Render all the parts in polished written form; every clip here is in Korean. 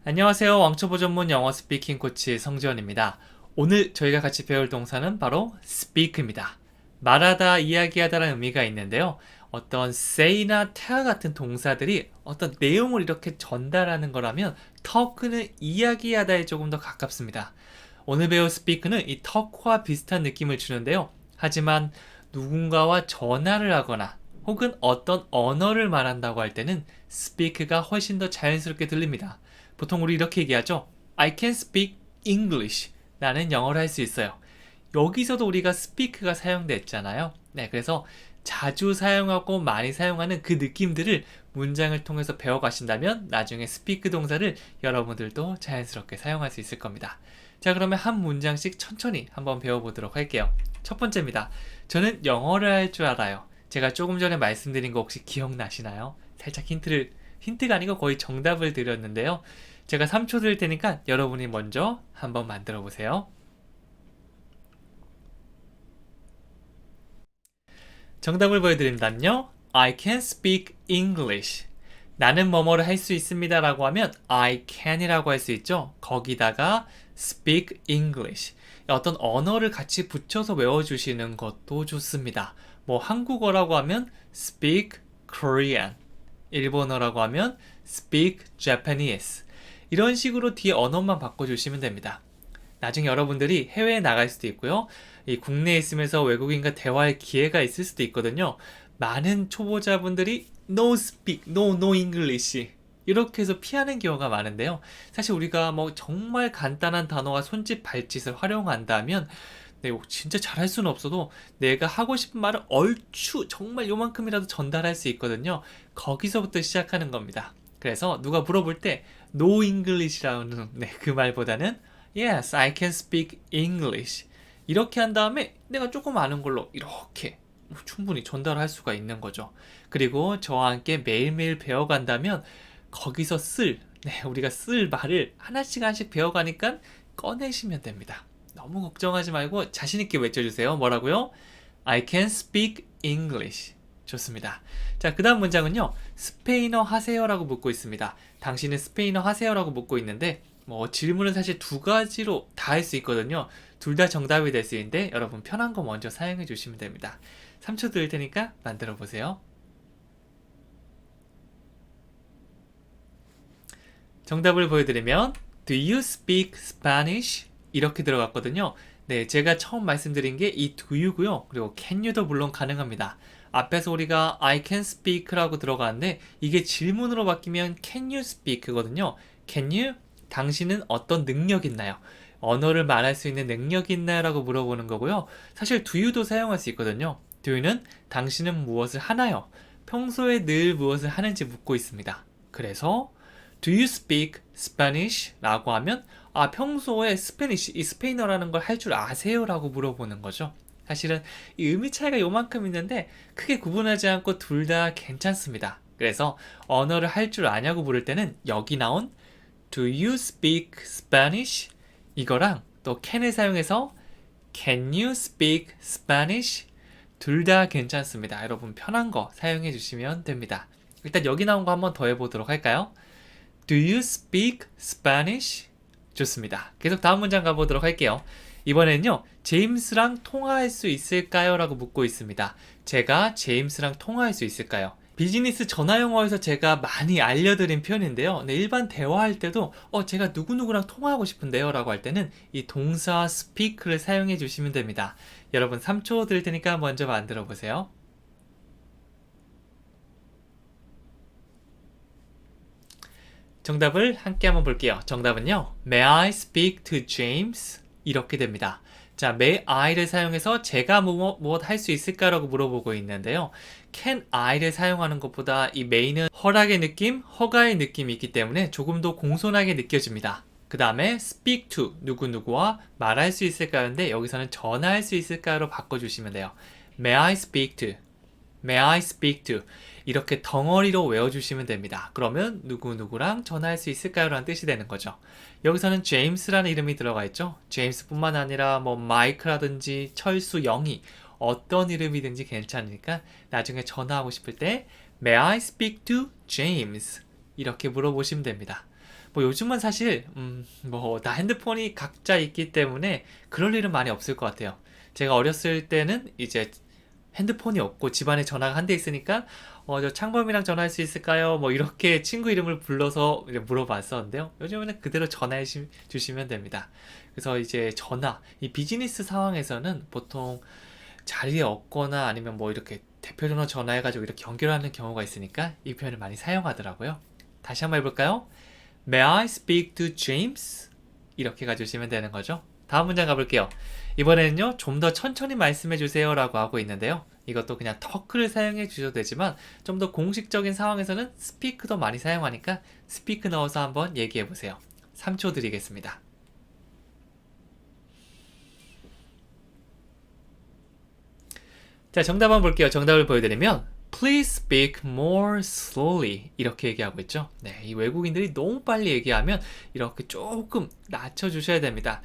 안녕하세요. 왕초보 전문 영어 스피킹 코치 성지원입니다. 오늘 저희가 같이 배울 동사는 바로 speak입니다. 말하다, 이야기하다라는 의미가 있는데요. 어떤 say나 tell 같은 동사들이 어떤 내용을 이렇게 전달하는 거라면 talk는 이야기하다에 조금 더 가깝습니다. 오늘 배울 speak는 이 talk와 비슷한 느낌을 주는데요. 하지만 누군가와 전화를 하거나 혹은 어떤 언어를 말한다고 할 때는 speak가 훨씬 더 자연스럽게 들립니다. 보통 우리 이렇게 얘기하죠. I can speak English. 나는 영어를 할 수 있어요. 여기서도 우리가 speak가 사용됐잖아요. 네, 그래서 자주 사용하고 많이 사용하는 그 느낌들을 문장을 통해서 배워가신다면 나중에 speak 동사를 여러분들도 자연스럽게 사용할 수 있을 겁니다. 자, 그러면 한 문장씩 천천히 한번 배워보도록 할게요. 첫 번째입니다. 저는 영어를 할 줄 알아요. 제가 조금 전에 말씀드린 거 혹시 기억나시나요? 살짝 힌트가 아니고 거의 정답을 드렸는데요. 제가 3초 드릴 테니까 여러분이 먼저 한번 만들어 보세요. 정답을 보여드린다면요. I can speak English. 나는 뭐뭐를 할 수 있습니다 라고 하면 I can이라고 할 수 있죠. 거기다가 speak English. 어떤 언어를 같이 붙여서 외워주시는 것도 좋습니다. 뭐 한국어라고 하면 speak Korean. 일본어라고 하면 speak Japanese. 이런 식으로 뒤에 언어만 바꿔주시면 됩니다. 나중에 여러분들이 해외에 나갈 수도 있고요. 이 국내에 있으면서 외국인과 대화할 기회가 있을 수도 있거든요. 많은 초보자분들이 no speak, no English 이렇게 해서 피하는 경우가 많은데요. 사실 우리가 뭐 정말 간단한 단어와 손짓 발짓을 활용한다면 네, 진짜 잘할 수는 없어도 내가 하고 싶은 말을 얼추 정말 요만큼이라도 전달할 수 있거든요. 거기서부터 시작하는 겁니다. 그래서 누가 물어볼 때 no English라는 네, 그 말보다는 Yes, I can speak English. 이렇게 한 다음에 내가 조금 아는 걸로 이렇게 충분히 전달할 수가 있는 거죠. 그리고 저와 함께 매일매일 배워간다면 거기서 우리가 쓸 말을 하나씩 배워가니까 꺼내시면 됩니다. 너무 걱정하지 말고 자신있게 외쳐주세요. 뭐라고요? I can speak English. 좋습니다. 자, 그 다음 문장은요. 스페인어 하세요라고 묻고 있습니다. 당신은 스페인어 하세요라고 묻고 있는데 질문은 사실 두 가지로 다 할 수 있거든요. 둘 다 정답이 될 수 있는데 여러분 편한 거 먼저 사용해 주시면 됩니다. 3초 드릴 테니까 만들어 보세요. 정답을 보여드리면 Do you speak Spanish? 이렇게 들어갔거든요. 네, 제가 처음 말씀드린 게 이 do you고요. 그리고 can you도 물론 가능합니다. 앞에서 우리가 I can speak라고 들어가는데 이게 질문으로 바뀌면 can you speak거든요. Can you? 당신은 어떤 능력 있나요? 언어를 말할 수 있는 능력이 있나요? 라고 물어보는 거고요. 사실 do you도 사용할 수 있거든요. do you는 당신은 무엇을 하나요? 평소에 늘 무엇을 하는지 묻고 있습니다. 그래서 Do you speak Spanish? 라고 하면 평소에 이 스페인어라는 걸 할 줄 아세요? 라고 물어보는 거죠. 사실은 이 의미 차이가 요만큼 있는데 크게 구분하지 않고 둘 다 괜찮습니다. 그래서 언어를 할 줄 아냐고 물을 때는 여기 나온 Do you speak Spanish? 이거랑 또 can을 사용해서 Can you speak Spanish? 둘 다 괜찮습니다. 여러분 편한 거 사용해 주시면 됩니다. 일단 여기 나온 거 한번 더 해보도록 할까요? Do you speak Spanish? 좋습니다. 계속 다음 문장 가보도록 할게요. 이번에는요, 제임스랑 통화할 수 있을까요? 라고 묻고 있습니다. 제가 제임스랑 통화할 수 있을까요? 비즈니스 전화영어에서 제가 많이 알려드린 표현인데요. 네, 일반 대화할 때도 제가 누구누구랑 통화하고 싶은데요 라고 할 때는 이 동사 speak를 사용해 주시면 됩니다. 여러분 3초 드릴 테니까 먼저 만들어 보세요. 정답을 함께 한번 볼게요. 정답은요. May I speak to James? 이렇게 됩니다. 자, may I를 사용해서 제가 무엇 할 수 있을까라고 물어보고 있는데요. can I를 사용하는 것보다 이 may는 허락의 느낌, 허가의 느낌이 있기 때문에 조금 더 공손하게 느껴집니다. 그 다음에 speak to 누구누구와 말할 수 있을까요인데 여기서는 전화할 수 있을까요로 바꿔주시면 돼요. May I speak to? May I speak to? 이렇게 덩어리로 외워주시면 됩니다. 그러면 누구누구랑 전화할 수 있을까요? 라는 뜻이 되는 거죠. 여기서는 제임스라는 이름이 들어가 있죠. 제임스뿐만 아니라 뭐 마이크라든지 철수, 영희 어떤 이름이든지 괜찮으니까 나중에 전화하고 싶을 때 May I speak to James? 이렇게 물어보시면 됩니다. 뭐 요즘은 사실 뭐 다 핸드폰이 각자 있기 때문에 그럴 일은 많이 없을 것 같아요. 제가 어렸을 때는 이제 핸드폰이 없고 집안에 전화가 한 대 있으니까 저 창범이랑 전화할 수 있을까요? 뭐 이렇게 친구 이름을 불러서 이제 물어봤었는데요. 요즘에는 그대로 전화해 주시면 됩니다. 그래서 이제 전화, 이 비즈니스 상황에서는 보통 자리에 없거나 아니면 뭐 이렇게 대표전화 전화해가지고 이렇게 연결하는 경우가 있으니까 이 표현을 많이 사용하더라고요. 다시 한번 해볼까요? May I speak to James? 이렇게 가주시면 되는 거죠. 다음 문장 가볼게요. 이번에는요, 좀 더 천천히 말씀해 주세요 라고 하고 있는데요. 이것도 그냥 터크를 사용해 주셔도 되지만 좀 더 공식적인 상황에서는 speak도 많이 사용하니까 speak 넣어서 한번 얘기해 보세요. 3초 드리겠습니다. 자, 정답 한번 볼게요. 정답을 보여드리면 Please speak more slowly 이렇게 얘기하고 있죠. 네, 이 외국인들이 너무 빨리 얘기하면 이렇게 조금 낮춰주셔야 됩니다.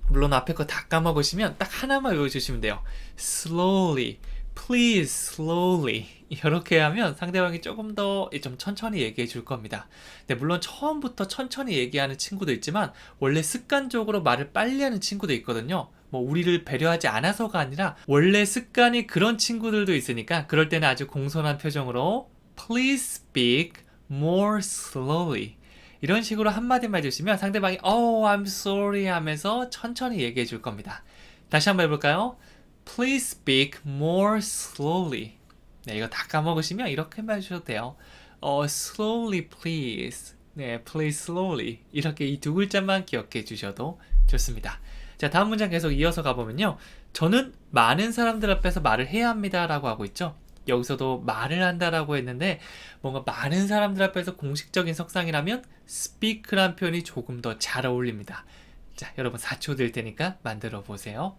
물론 앞에 거 다 까먹으시면 딱 하나만 외워주시면 돼요. Slowly, please slowly 이렇게 하면 상대방이 조금 더 좀 천천히 얘기해 줄 겁니다. 네, 물론 처음부터 천천히 얘기하는 친구도 있지만 원래 습관적으로 말을 빨리 하는 친구도 있거든요. 뭐 우리를 배려하지 않아서가 아니라 원래 습관이 그런 친구들도 있으니까 그럴 때는 아주 공손한 표정으로 Please speak more slowly 이런 식으로 한마디만 해주시면 상대방이 Oh, I'm sorry 하면서 천천히 얘기해 줄 겁니다. 다시 한번 해볼까요? Please speak more slowly. 네, 이거 다 까먹으시면 이렇게만 해주셔도 돼요. Slowly please. 네, please slowly. 이렇게 이 두 글자만 기억해 주셔도 좋습니다. 자, 다음 문장 계속 이어서 가보면요. 저는 많은 사람들 앞에서 말을 해야 합니다 라고 하고 있죠. 여기서도 말을 한다라고 했는데 뭔가 많은 사람들 앞에서 공식적인 석상이라면 speak란 표현이 조금 더 잘 어울립니다. 자, 여러분 4초 될 테니까 만들어 보세요.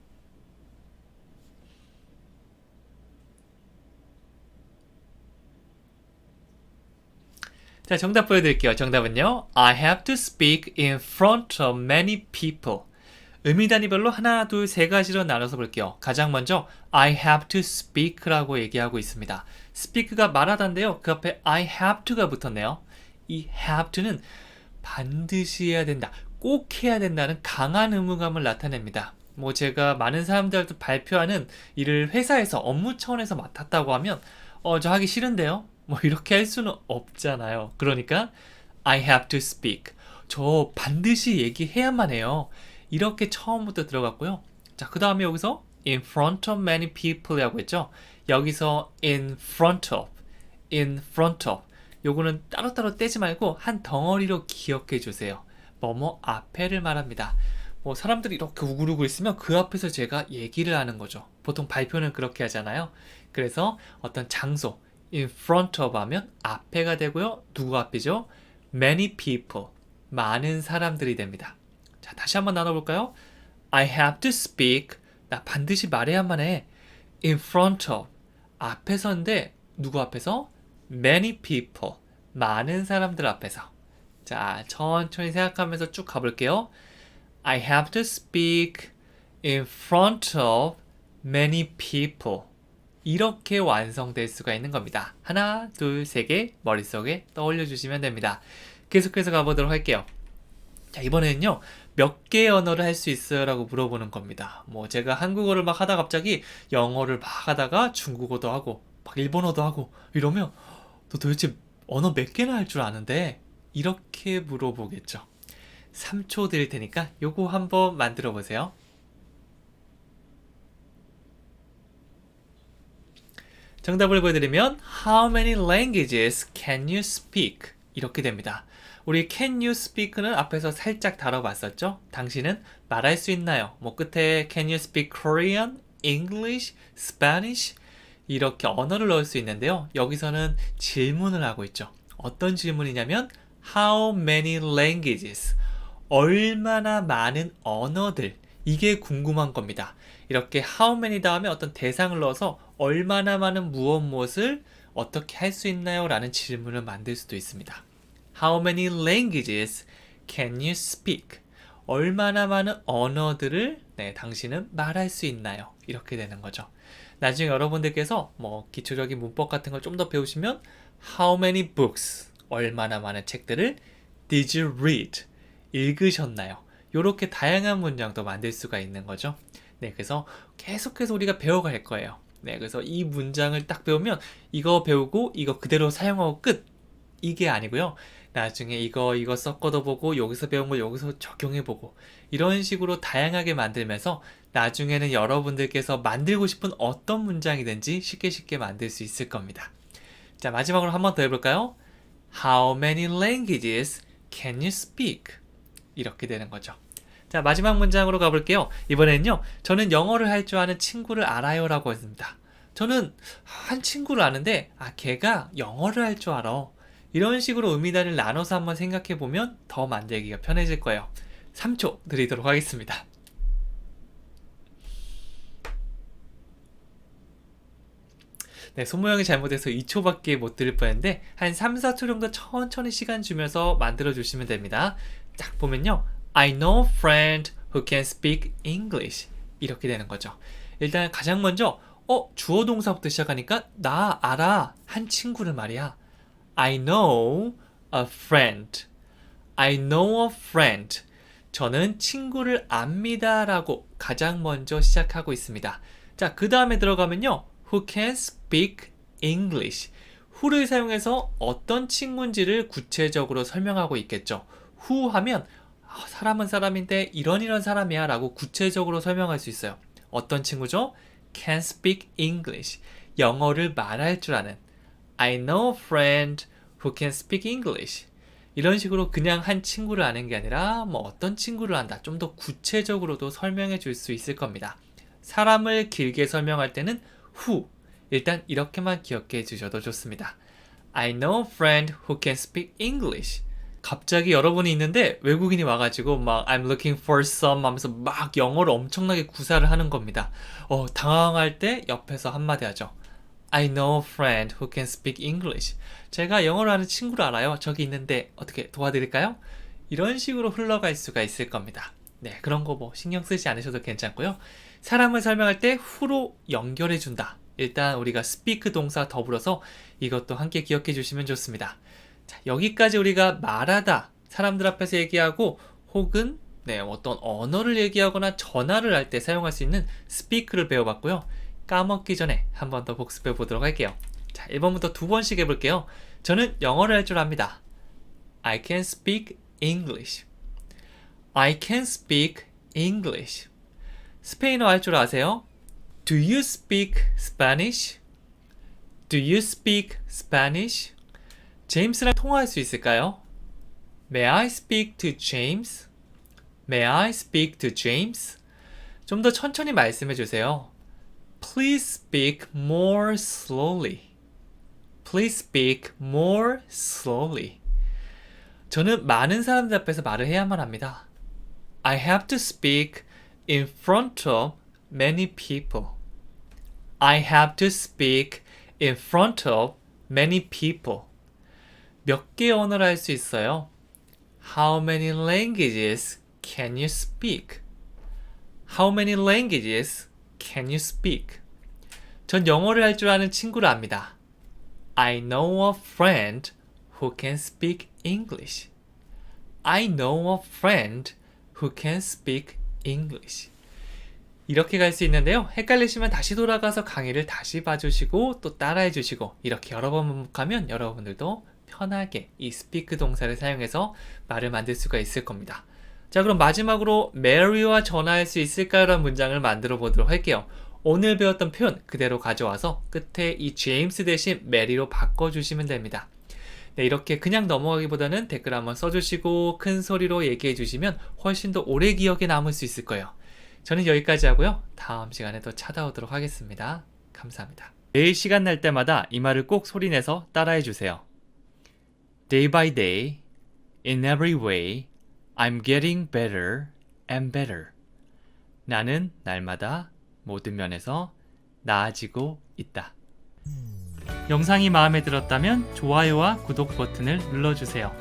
자, 정답 보여드릴게요. 정답은요. I have to speak in front of many people. 의미 단위별로 하나, 둘, 세 가지로 나눠서 볼게요. 가장 먼저 I have to speak라고 얘기하고 있습니다. speak가 말하다인데요. 그 앞에 I have to가 붙었네요. 이 have to는 반드시 해야 된다, 꼭 해야 된다는 강한 의무감을 나타냅니다. 뭐 제가 많은 사람들한테 발표하는 일을 회사에서 업무 차원에서 맡았다고 하면 저 하기 싫은데요? 뭐 이렇게 할 수는 없잖아요. 그러니까 I have to speak. 저 반드시 얘기해야만 해요. 이렇게 처음부터 들어갔고요. 자, 그 다음에 여기서 in front of many people 라고 했죠. 여기서 in front of 요거는 따로따로 떼지 말고 한 덩어리로 기억해 주세요. 뭐뭐 앞에를 말합니다. 뭐 사람들이 이렇게 우글우글 있으면 그 앞에서 제가 얘기를 하는 거죠. 보통 발표는 그렇게 하잖아요. 그래서 어떤 장소 in front of 하면 앞에가 되고요. 누구 앞이죠? many people 많은 사람들이 됩니다. 자, 다시 한번 나눠볼까요? I have to speak. 나 반드시 말해야만 해. In front of. 앞에서인데 누구 앞에서? Many people. 많은 사람들 앞에서. 자, 천천히 생각하면서 쭉 가볼게요. I have to speak in front of many people. 이렇게 완성될 수가 있는 겁니다. 하나, 둘, 세 개 머릿속에 떠올려 주시면 됩니다. 계속해서 가보도록 할게요. 자, 이번에는요, 몇 개의 언어를 할 수 있어요? 라고 물어보는 겁니다. 뭐, 제가 한국어를 막 하다 갑자기 영어를 막 하다가 중국어도 하고, 막 일본어도 하고, 이러면, 너 도대체 언어 몇 개나 할 줄 아는데? 이렇게 물어보겠죠. 3초 드릴 테니까 요거 한번 만들어 보세요. 정답을 보여드리면, How many languages can you speak? 이렇게 됩니다. 우리 can you speak는 앞에서 살짝 다뤄봤었죠? 당신은 말할 수 있나요? 뭐 끝에 can you speak Korean, English, Spanish 이렇게 언어를 넣을 수 있는데요. 여기서는 질문을 하고 있죠. 어떤 질문이냐면 how many languages 얼마나 많은 언어들 이게 궁금한 겁니다. 이렇게 how many 다음에 어떤 대상을 넣어서 얼마나 많은 무엇을 어떻게 할 수 있나요? 라는 질문을 만들 수도 있습니다. How many languages can you speak? 얼마나 많은 언어들을 당신은 말할 수 있나요? 이렇게 되는 거죠. 나중에 여러분들께서 뭐 기초적인 문법 같은 걸 좀 더 배우시면 How many books? 얼마나 많은 책들을 Did you read? 읽으셨나요? 이렇게 다양한 문장도 만들 수가 있는 거죠. 네, 그래서 계속해서 우리가 배워갈 거예요. 네, 그래서 이 문장을 딱 배우면 이거 배우고 이거 그대로 사용하고 끝! 이게 아니고요. 나중에 이거 섞어도 보고 여기서 배운 걸 여기서 적용해보고 이런 식으로 다양하게 만들면서 나중에는 여러분들께서 만들고 싶은 어떤 문장이든지 쉽게 만들 수 있을 겁니다. 자, 마지막으로 한 번 더 해볼까요? How many languages can you speak? 이렇게 되는 거죠. 자, 마지막 문장으로 가볼게요. 이번에는요, 저는 영어를 할 줄 아는 친구를 알아요 라고 했습니다. 저는 한 친구를 아는데 걔가 영어를 할 줄 알아. 이런 식으로 의미단을 나눠서 한번 생각해보면 더 만들기가 편해질 거예요. 3초 드리도록 하겠습니다. 네, 손모양이 잘못해서 2초밖에 못 드릴 뻔했는데 한 3, 4초 정도 천천히 시간 주면서 만들어 주시면 됩니다. 딱 보면요, I know a friend who can speak English 이렇게 되는 거죠. 일단 가장 먼저 주어 동사부터 시작하니까 나 알아 한 친구를 말이야. I know a friend. I know a friend. 저는 친구를 압니다 라고 가장 먼저 시작하고 있습니다. 자, 그 다음에 들어가면요, who can speak English. who를 사용해서 어떤 친구인지를 구체적으로 설명하고 있겠죠. who 하면 사람은 사람인데 이런 사람이야 라고 구체적으로 설명할 수 있어요. 어떤 친구죠? can speak English. 영어를 말할 줄 아는. I know a friend who can speak English. 이런 식으로 그냥 한 친구를 아는 게 아니라 어떤 친구를 안다. 좀 더 구체적으로도 설명해 줄 수 있을 겁니다. 사람을 길게 설명할 때는 who. 일단 이렇게만 기억해 주셔도 좋습니다. I know a friend who can speak English. 갑자기 여러분이 있는데 외국인이 와가지고 I'm looking for some 하면서 막 영어를 엄청나게 구사를 하는 겁니다. 당황할 때 옆에서 한마디 하죠. I know a friend who can speak English. 제가 영어를 하는 친구를 알아요. 저기 있는데 어떻게 도와드릴까요? 이런 식으로 흘러갈 수가 있을 겁니다. 네, 그런 거 신경 쓰지 않으셔도 괜찮고요. 사람을 설명할 때 who로 연결해 준다. 일단 우리가 speak 동사 더불어서 이것도 함께 기억해 주시면 좋습니다. 자, 여기까지 우리가 말하다, 사람들 앞에서 얘기하고 혹은 어떤 언어를 얘기하거나 전화를 할 때 사용할 수 있는 speak를 배워봤고요. 까먹기 전에 한 번 더 복습해 보도록 할게요. 자, 1번부터 2번씩 해볼게요. 저는 영어를 할 줄 압니다. I can speak English. I can speak English. 스페인어 할 줄 아세요? Do you speak Spanish? Do you speak Spanish? 제임스랑 통화할 수 있을까요? May I speak to James? May I speak to James? 좀 더 천천히 말씀해 주세요. Please speak more slowly. Please speak more slowly. 저는 많은 사람들 앞에서 말을 해야만 합니다. I have to speak in front of many people. I have to speak in front of many people. 몇 개의 언어를 할 수 있어요? How many languages can you speak? How many languages can you speak? 전 영어를 할 줄 아는 친구를 압니다. I know a friend who can speak English. I know a friend who can speak English. 이렇게 갈 수 있는데요. 헷갈리시면 다시 돌아가서 강의를 다시 봐주시고 또 따라해 주시고 이렇게 여러 번 반복하면 여러분들도 편하게 이 speak 동사를 사용해서 말을 만들 수가 있을 겁니다. 자, 그럼 마지막으로 Mary와 전화할 수 있을까요? 라는 문장을 만들어 보도록 할게요. 오늘 배웠던 표현 그대로 가져와서 끝에 이 제임스 대신 메리로 바꿔주시면 됩니다. 네, 이렇게 그냥 넘어가기보다는 댓글 한번 써주시고 큰 소리로 얘기해 주시면 훨씬 더 오래 기억에 남을 수 있을 거예요. 저는 여기까지 하고요. 다음 시간에 또 찾아오도록 하겠습니다. 감사합니다. 매일 시간 날 때마다 이 말을 꼭 소리내서 따라해 주세요. Day by day, in every way, I'm getting better and better. 나는 날마다 모든 면에서 나아지고 있다. 영상이 마음에 들었다면 좋아요와 구독 버튼을 눌러주세요.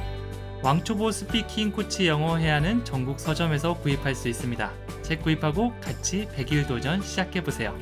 왕초보 스피킹 코치 영어 해야하는 전국 서점에서 구입할 수 있습니다. 책 구입하고 같이 100일 도전 시작해보세요.